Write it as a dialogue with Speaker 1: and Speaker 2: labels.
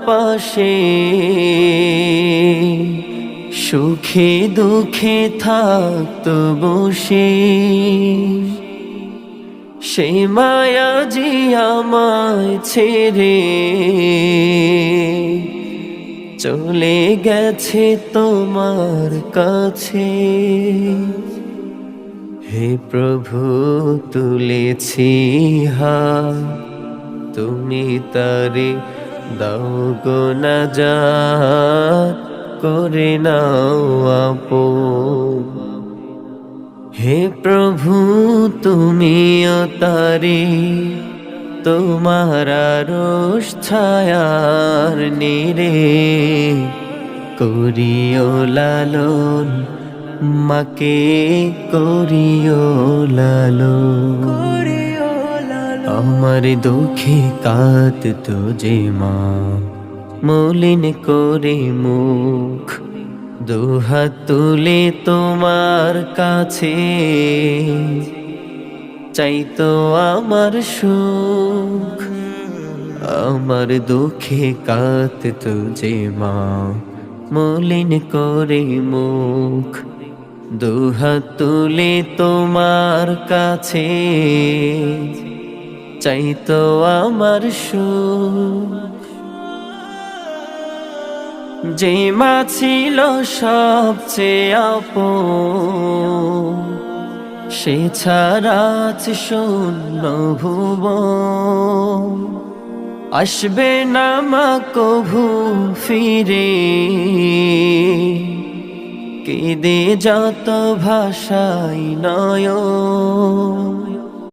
Speaker 1: পাশে, সুখে দুঃখে থাকতো বসে। সে মায়া জি আমায় ছেড়ে চলে গেছে তোমার কাছে। হে প্রভু তুলেছি হাত, তুমি তারে দাও গো নাজাত, করে নাও আপন। হে প্রভু তুমিও তারে তোমার আরশ ছায়ার নিরে করিও লালন, মাকে করিও লালন। আমার দুঃখে কাঁদতো যে মা, মলিন করে মুখ, দুহাত তুলে তোমার কাছে চাইতো আমার সুখ। আমার দুঃখে কাঁদতো যে মা, মলিন করে মুখ, দুহাত তুলে তোমার কাছে চাইতো আমার সুখ। যে মা ছিল সবচেয়ে আপন, সে ছাড়া আছে শূন্য ভুবন। আসবে না মা কভু ফিরে, কেঁদে যত ভাষাই নয়ন।